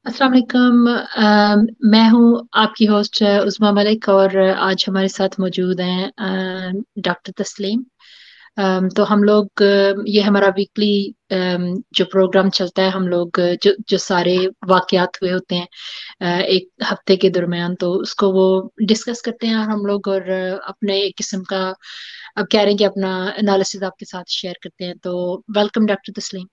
अस्सलाम वालेकुम। मैं हूँ आपकी होस्ट उस्मा मलिक, और आज हमारे साथ मौजूद हैं डॉक्टर तस्लीम। तो हम लोग ये हमारा वीकली जो प्रोग्राम चलता है, हम लोग जो जो सारे वाकयात हुए होते हैं एक हफ्ते के दरमियान, तो उसको वो डिस्कस करते हैं हम लोग, और अपने एक किस्म का, अब कह रहे हैं कि अपना एनालिसिस आपके साथ शेयर करते हैं। तो वेलकम डॉक्टर तस्लीम।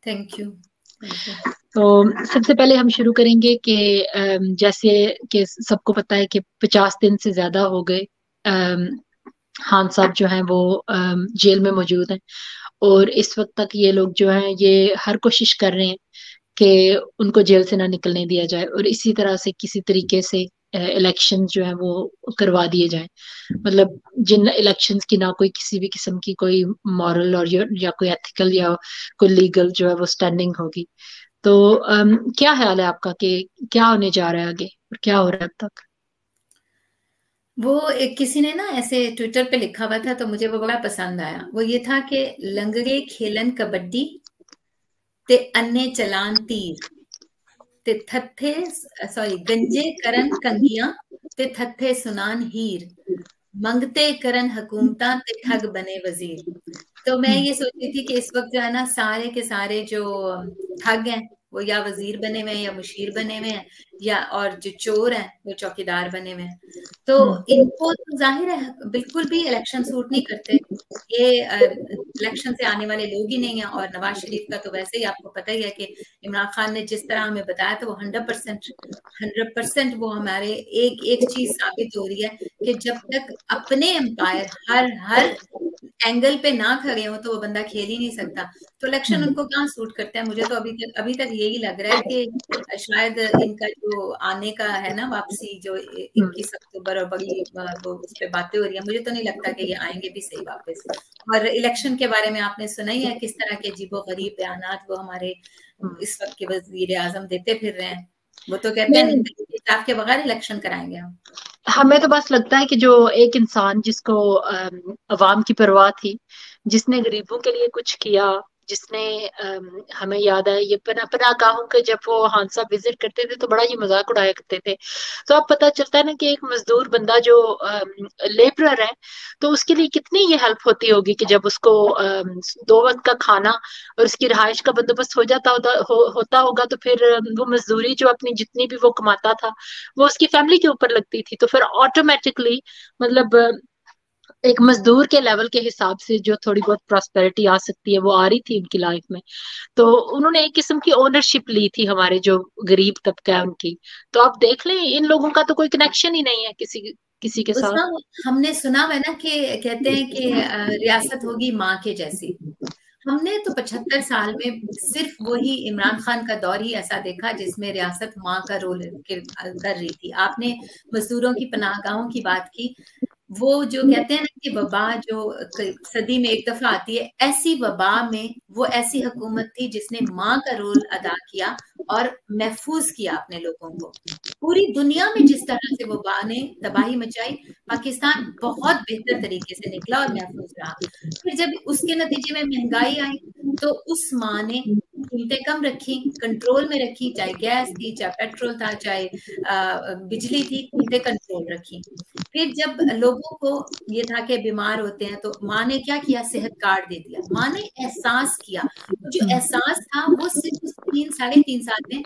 Thank you. Thank you. तो सबसे पहले हम शुरू करेंगे कि जैसे कि सबको पता है कि 50 दिन से ज्यादा हो गए खान साहब जो हैं वो जेल में मौजूद हैं। और इस वक्त तक ये लोग जो हैं ये हर कोशिश कर रहे हैं कि उनको जेल से ना निकलने दिया जाए, और इसी तरह से किसी तरीके से इलेक्शन जो है वो करवा दिए जाएं। मतलब जिन इलेक्शंस की ना कोई किसी भी किस्म की कोई मॉरल और या कोई एथिकल या कोई लीगल जो है वो स्टैंडिंग होगी। तो क्या ख्याल है आपका कि क्या होने जा रहा है आगे, और क्या हो रहा है अब तक? वो एक किसी ने ना ऐसे ट्विटर पे लिखा हुआ था, तो मुझे वो बड़ा पसंद आया। वो ये था कि लंगड़े खेलन कबड्डी ते अन्ने चलान तीर ते थत्थे, सॉरी, गंजे करन कंगियां ते थत्थे सुनान हीर, मंगते करन हुकूमतां ते ठग बने वजीर। तो मैं हम्म। ये सोच रही थी कि इस वक्त जो है ना, सारे के सारे जो ठग हैं वो या वजीर बने हुए हैं या मुशीर बने हुए हैं, या और जो चोर हैं वो चौकीदार बने हुए हैं। तो हम्म। इनको तो जाहिर है बिल्कुल भी इलेक्शन सूट नहीं करते। ये इलेक्शन से आने वाले लोग ही नहीं है। और नवाज शरीफ का तो वैसे ही आपको पता ही है कि इमरान खान ने जिस तरह हमें बताया था, वो 100% वो हमारे एक एक चीज साबित हो रही है कि जब तक अपने एम्पायर हर हर एंगल पे ना खड़े हो तो वो बंदा खेल ही नहीं सकता। तो इलेक्शन हम्म। उनको कहाँ सूट करता है। मुझे तो अभी तक यही लग रहा है कि शायद इनका जो आने का है ना वापसी, जो हम्म। 21 अक्टूबर, और बड़ी वो उस पर बातें हो रही है, मुझे तो नहीं लगता कि ये आएंगे भी सही वापस। और इलेक्शन के बारे में आपने सुना ही है किस तरह के अजीबो गरीब बयानात वो हमारे हम्म। इस वक्त के वजीर आजम देते फिर रहे हैं। वो तो कहते हैं नहीं, इंसाफ के बगैर इलेक्शन कराएंगे हम। हमें तो बस लगता है कि जो एक इंसान जिसको अवाम की परवाह थी, जिसने गरीबों के लिए कुछ किया, जिसने हमें याद है ये पनागाहों के जब वो हादसा विजिट करते थे तो बड़ा ही मजाक उड़ाया करते थे। तो अब पता चलता है ना कि एक मजदूर बंदा जो लेबरर है, तो उसके लिए कितनी ये हेल्प होती होगी कि जब उसको 2 वक्त का खाना और उसकी रिहाइश का बंदोबस्त होता होगा, तो फिर वो मजदूरी जो अपनी जितनी भी वो कमाता था वो उसकी फैमिली के ऊपर लगती थी, तो फिर ऑटोमेटिकली मतलब एक मजदूर के लेवल के हिसाब से जो थोड़ी बहुत प्रॉस्पेरिटी आ सकती है वो आ रही थी उनकी लाइफ में। तो उन्होंने एक किस्म की ओनरशिप ली थी हमारे जो गरीब तबका है उनकी। तो आप देख लें, इन लोगों का तो कोई कनेक्शन ही नहीं है किसी किसी के साथ। उसमें हमने सुना हुआ है ना कि कहते हैं कि रियासत होगी माँ के जैसी। हमने तो 75 साल में सिर्फ वही इमरान खान का दौर ही ऐसा देखा जिसमें रियासत माँ का रोल कर रही थी। आपने मजदूरों की पनाहगाहों की बात की। वो जो कहते हैं ना कि वबा जो सदी में एक दफा आती है, ऐसी वबा में वो ऐसी हुकूमत थी जिसने माँ का रोल अदा किया और महफूज किया अपने लोगों को। पूरी दुनिया में जिस तरह से वबा ने तबाही मचाई, पाकिस्तान बहुत बेहतर तरीके से निकला और महफूज रहा। फिर जब उसके नतीजे में महंगाई आई, तो उस माँ ने कीमतें कम रखी, कंट्रोल में रखी, चाहे गैस थी, चाहे पेट्रोल था, चाहे बिजली थी, कीमतें कंट्रोल रखी। फिर जब लोगों को ये था कि बीमार होते हैं, तो माँ ने क्या किया, सेहत कार्ड दे दिया। माँ ने एहसास किया, जो एहसास था वो सिर्फ उस 3 साढ़े 3 साल में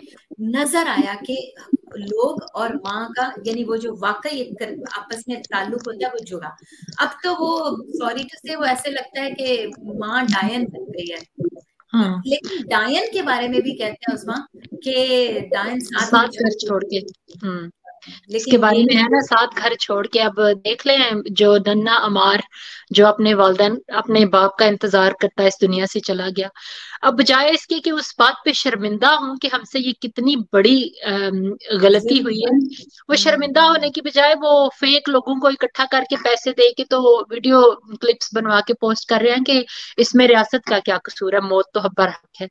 नजर आया कि लोग और माँ का, यानी वो जो वाकई एक आपस में ताल्लुक होता है वो जुड़ा। अब तो वो, सॉरी टू से, वो ऐसे लगता है कि माँ डायन बन गई है। हाँ। लेकिन डायन के बारे में भी कहते हैं उस्मा कि डायन साथ घर साथ छोड़ घर के, छोड़ के। हम्म। इसके लेकिन बारे ये में है ना, साथ घर छोड़ के। अब देख लें जो नन्ना अमार, जो अपने वालदैन अपने बाप का इंतजार करता है, इस दुनिया से चला गया। अब बजाय इसके कि उस बात पे शर्मिंदा हूं कि हमसे ये कितनी बड़ी गलती जुल्म हुई हुआ है, है। वो शर्मिंदा होने की बजाय वो फेक लोगों को इकट्ठा करके पैसे दे के तो वीडियो क्लिप्स बनवा के पोस्ट कर रहे हैं कि इसमें रियासत का क्या कसूर है, मौत तो बरहक है।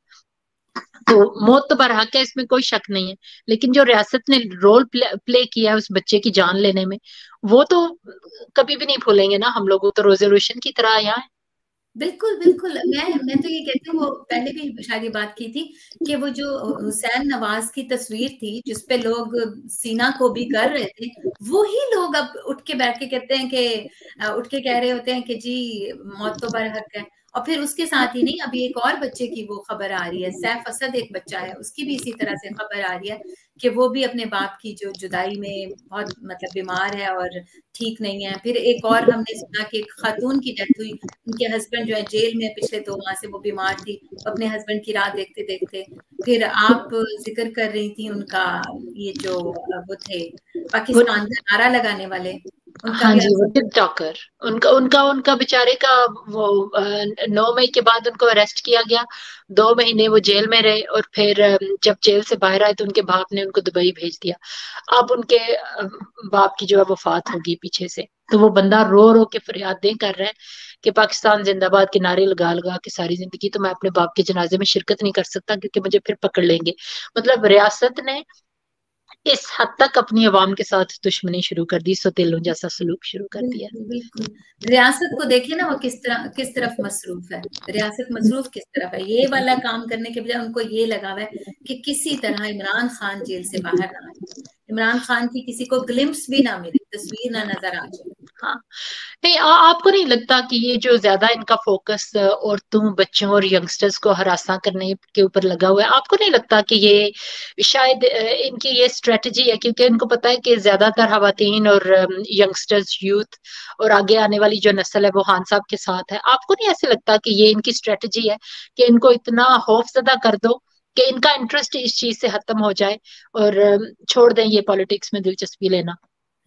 तो मौत तो बरहक है, इसमें कोई शक नहीं है। लेकिन जो रियासत ने रोल प्ले किया है उस बच्चे की जान लेने में, वो तो कभी भी नहीं भूलेंगे ना हम लोग। वो तो रेजोल्यूशन की तरह यहाँ है। बिल्कुल, बिल्कुल। मैं तो ये कहती हूँ, वो पहले भी शायद ये बात की थी कि वो जो हुसैन नवाज़ की तस्वीर थी जिसपे लोग सीना को भी कर रहे थे, वो ही लोग अब उठ के बैठ के कहते हैं कि उठ के कह रहे होते हैं कि जी मौत तो बरहक है। और फिर उसके साथ ही नहीं, अभी एक और बच्चे की वो खबर आ रही है, सैफ असद एक बच्चा है, उसकी भी इसी तरह से खबर आ रही है कि वो भी अपने बाप की जो जुदाई में बहुत मतलब बीमार है और ठीक नहीं है। फिर एक और हमने सुना कि एक खातून की डेथ हुई, उनके हस्बैंड जो है जेल में पिछले 2 माह से वो बीमार थी, अपने हस्बैंड की राह देखते-देखते। फिर आप ज़िक्र कर रही थी उनका, ये जो वो थे वो पाकिस्तान का नारा लगाने वाले, उनका हाँ भी जी, वो आज टिकटॉकर, उनका उनका उनका बेचारे का वो 9 मई के बाद उनको अरेस्ट किया गया। 2 महीने वो जेल में रहे और फिर जब जेल से बाहर आए तो उनके बाप ने उनको दुबई भेज दिया। अब उनके बाप की जो है वफात होगी पीछे से, तो वो बंदा रो रो के फरियादें कर रहा है कि पाकिस्तान जिंदाबाद के नारे लगा लगा के सारी जिंदगी, तो मैं अपने बाप के जनाजे में शिरकत नहीं कर सकता क्योंकि मुझे फिर पकड़ लेंगे। मतलब रियासत ने इस हद तक अपनी अवाम के साथ दुश्मनी शुरू कर दी, सौतेलों जैसा सलूक शुरू कर दिया। बिल्कुल, बिल्कुल। रियासत को देखिए ना, वो किस तरफ मसरूफ है। रियासत मसरूफ किस तरफ है, ये वाला काम करने के बजाय उनको ये लगा हुआ है कि किसी तरह इमरान खान जेल से बाहर ना आए, इमरान खान की किसी को ग्लिम्स भी ना मिले, तस्वीर ना नजर आ जाए। हाँ, नहीं आपको नहीं लगता कि ये जो ज्यादा इनका फोकस औरतों, बच्चों और यंगस्टर्स को हरासा करने के ऊपर लगा हुआ है, आपको नहीं लगता कि ये शायद इनकी ये स्ट्रेटजी है क्योंकि इनको पता है कि ज्यादातर खवातीन और यंगस्टर्स, यूथ और आगे आने वाली जो नस्ल है वो खान साहब के साथ है। आपको नहीं ऐसे लगता कि ये इनकी स्ट्रेटजी है कि इनको इतना खौफजदा कर दो कि इनका इंटरेस्ट इस चीज से खत्म हो जाए और छोड़ दें ये पॉलिटिक्स में दिलचस्पी लेना।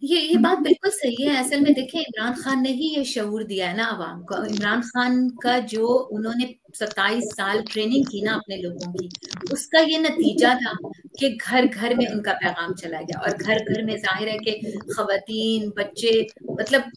ये बात बिल्कुल सही है। असल में देखिए, इमरान खान ने ही ये शऊर दिया है ना अवाम को। इमरान खान का जो उन्होंने 27 साल ट्रेनिंग की ना अपने लोगों की, उसका ये नतीजा था कि घर घर में उनका पैगाम चला गया। और घर घर में जाहिर है कि खवातीन, बच्चे, मतलब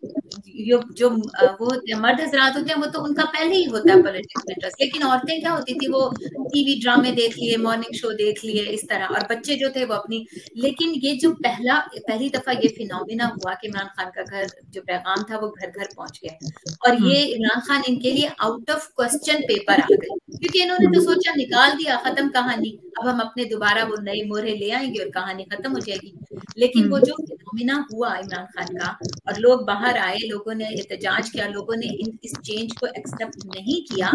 जो वो मर्द हजरात होते हैं वो तो उनका पहले ही होता है पॉलिटिक्स में इंटरेस्ट, लेकिन औरतें क्या होती थी, वो टीवी ड्रामे देख लिए, मॉर्निंग शो देख लिए, इस तरह। और बच्चे जो थे वो अपनी, लेकिन ये जो पहली दफा ये फिनोमिना हुआ कि इमरान खान का घर जो पैगाम था वो घर घर पहुंच गया, और हम्म। ये इमरान खान इनके लिए आउट ऑफ क्वेश्चन पेपर आ गए, क्योंकि इन्होंने तो हम्म। सोचा निकाल दिया, खत्म कहानी, अब हम अपने दोबारा वो नए मोहरे ले आएंगे और कहानी खत्म हो जाएगी। लेकिन वो हम्म। जो फिनोमिना हुआ इमरान खान का, और लोग बाहर आए, लोगों ने एहतजाज किया, लोगों ने इस चेंज को एक्सेप्ट नहीं किया,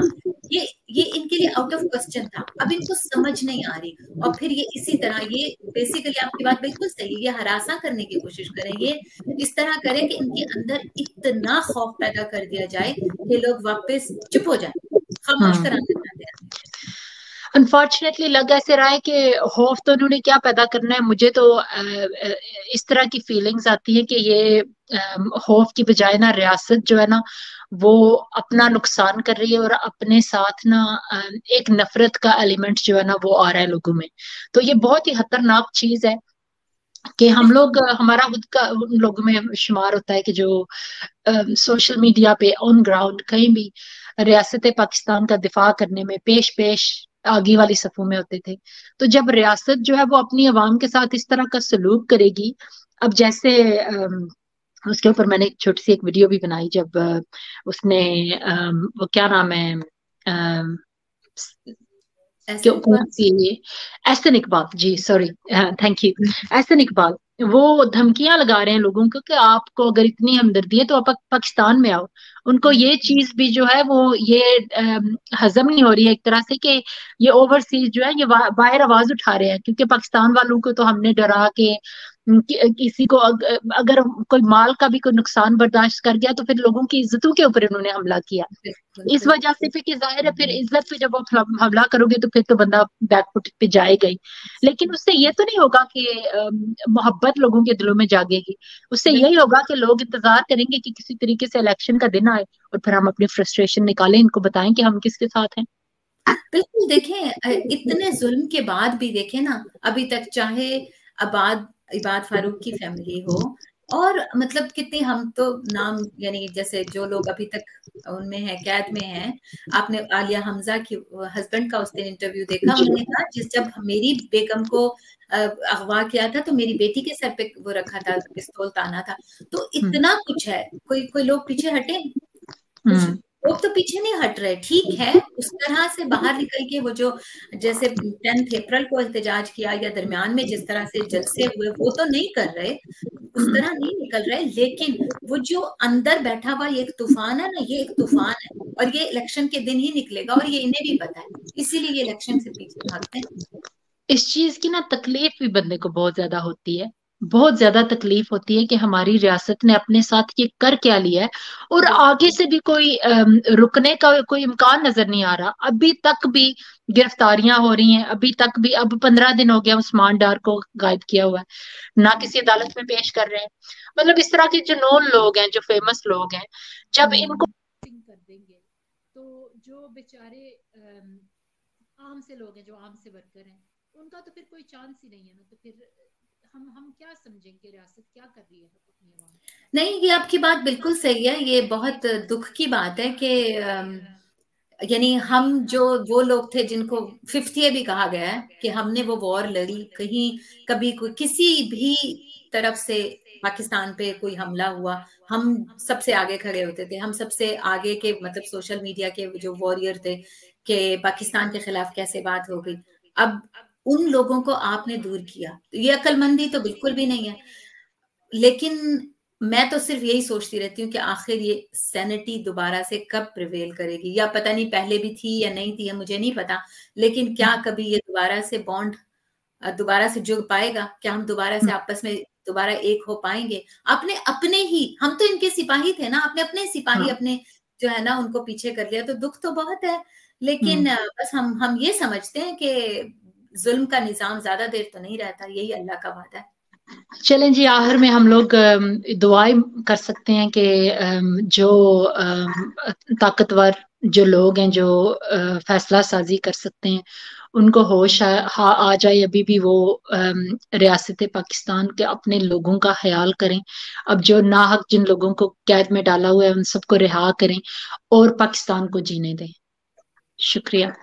ये ये इनके लिए आउट ऑफ क्वेश्चन था। अब इनको समझ नहीं आ रही, और फिर ये इसी तरह, ये बेसिकली आपकी बात बिल्कुल सही है, ये हरासा करने की कोशिश करें, ये इस तरह करें कि इनके अंदर इतना खौफ पैदा कर दिया जाए कि लोग वापस चुप हो जाए, खामोश हम्म। कराना चाहते हैं। अनफॉर्चुनेटली लग ऐसे रहा है कि खौफ तो उन्होंने क्या पैदा करना है। मुझे तो इस तरह की फीलिंग्स आती है कि ये खौफ की बजाय ना रियासत जो है ना वो अपना नुकसान कर रही है और अपने साथ ना एक नफरत का एलिमेंट जो है ना वो आ रहा है लोगों में। तो ये बहुत ही खतरनाक चीज है कि हम लोग बिल्कुल, हमारा खुद का उन लोगों में शुमार होता है कि जो सोशल मीडिया पे ऑन ग्राउंड कहीं भी रियासत पाकिस्तान का दिफा करने में पेश पेश आगे वाली सफों में होते थे। तो जब रियासत जो है वो अपनी आवाम के साथ इस तरह का सलूक करेगी, अब जैसे उसके ऊपर मैंने एक छोटी सी एक वीडियो भी बनाई जब उसने वो क्या नाम है, अम, ऐसा क्यों नहीं कौन बात। सी ये Ehsan Iqbal ji, sorry, thank you, Ehsan Iqbal, वो धमकियां लगा रहे हैं लोगों को कि आपको अगर इतनी हमदर्दी है तो आप पाकिस्तान में आओ। उनको ये चीज भी जो है वो ये हजम नहीं हो रही है एक तरह से कि ये ओवरसीज जो है ये बाहर आवाज उठा रहे हैं क्योंकि पाकिस्तान वालों को तो हमने डरा के किसी को अगर कोई माल का भी कोई नुकसान बर्दाश्त कर गया तो फिर लोगों की इज्जतों के ऊपर इन्होंने हमला किया। बिल्कुल, इस वजह से बिल्कुल, फिर कि जाहिर है फिर इज्जत पे जब आप हमला करोगे तो फिर तो बंदा बैकफुट पे जाएगा ही। लेकिन उससे ये तो नहीं होगा कि मोहब्बत लोगों के दिलों में जागेगी। उससे यही बिल्कुल, होगा कि लोग इंतजार करेंगे कि किसी तरीके से इलेक्शन का दिन आए और फिर हम अपनी फ्रस्ट्रेशन निकालें, इनको बताएं कि हम किसके साथ हैं। बिल्कुल। देखें, इतने जुल्म के बाद भी देखें ना, अभी तक चाहे अबाद इबाद फारूक की फैमिली हो, और मतलब कितनी, हम तो नाम, यानी जैसे जो लोग अभी तक उनमें हैं, कैद में हैं, आपने आलिया हमजा की हस्बैंड का उस दिन इंटरव्यू देखा, जी। उन्होंने कहा जब मेरी बेगम को अगवा किया था तो मेरी बेटी के सर पे वो रखा था, पिस्तौल ताना था। तो हम्म। इतना कुछ है, कोई कोई लोग पीछे हटे कुछ, हम्म। लोग तो पीछे नहीं हट रहे, ठीक है, उस तरह से बाहर निकल के वो जो जैसे 10 अप्रैल को एहतजाज किया या दरमियान में जिस तरह से जलसे हुए, वो तो नहीं कर रहे, उस तरह नहीं निकल रहे, लेकिन वो जो अंदर बैठा हुआ ये एक तूफान है ना, ये एक तूफान है, और ये इलेक्शन के दिन ही निकलेगा, और ये इन्हें भी पता है, इसीलिए ये इलेक्शन से पीछे भागते हैं। इस चीज की ना तकलीफ भी बंदे को बहुत ज्यादा होती है, बहुत ज्यादा तकलीफ होती है कि हमारी रियासत ने अपने साथ ये कर क्या लिया है, और आगे से भी कोई रुकने का कोई इम्कान नजर नहीं आ रहा। अभी तक भी गिरफ्तारियां हो रही हैं, अभी तक भी, अब 15 दिन हो गया उस्मान डार को गायब किया हुआ है, ना किसी अदालत में पेश कर रहे हैं। मतलब इस तरह के जो नोन लोग हैं, जो फेमस लोग हैं, जब इनको कर देंगे तो जो बेचारे आम से लोग हैं, जो आम से वर्कर हैं, उनका तो फिर कोई चांस ही नहीं है ना। तो फिर हम क्या समझेंगे रियासत क्या कर रही है अपनी आवाम। नहीं, ये आपकी बात बिल्कुल सही है, ये बहुत दुख की बात है कि यानी हम जो वो लोग थे जिनको फिफ्थ ये भी कहा गया है कि हमने वो वॉर लड़ी, कहीं कभी कोई किसी भी तरफ से पाकिस्तान पे कोई हमला हुआ, हम सबसे आगे खड़े होते थे, हम सबसे आगे के मतलब सोशल मीडिया के जो वॉरियर थे कि पाकिस्तान के खिलाफ कैसे बात हो गई। अब उन लोगों को आपने दूर किया, ये अक्लमंदी तो बिल्कुल भी नहीं है। लेकिन मैं तो सिर्फ यही सोचती रहती हूँ कि आखिर ये सैनिटी दोबारा से कब प्रिवेल करेगी, या पता नहीं पहले भी थी या नहीं थी, मुझे नहीं पता, लेकिन क्या कभी ये दोबारा से बॉन्ड दोबारा से जुड़ पाएगा? क्या हम दोबारा से आपस में दोबारा एक हो पाएंगे? अपने अपने ही, हम तो इनके सिपाही थे ना, अपने अपने सिपाही अपने जो है ना उनको पीछे कर लिया, तो दुख तो बहुत है। लेकिन बस हम ये समझते हैं कि जुल्म का निजाम ज्यादा देर तो नहीं रहता, यही अल्लाह का वादा है। चलें जी, आखिर में हम लोग दुआएं कर सकते हैं कि जो ताकतवर जो लोग हैं, जो फैसला साजी कर सकते हैं, उनको होश आ जाए अभी भी, वो रियासत पाकिस्तान के अपने लोगों का ख्याल करें। अब जो नाहक जिन लोगों को कैद में डाला हुआ है, उन सबको रिहा करें और पाकिस्तान को जीने दें। शुक्रिया।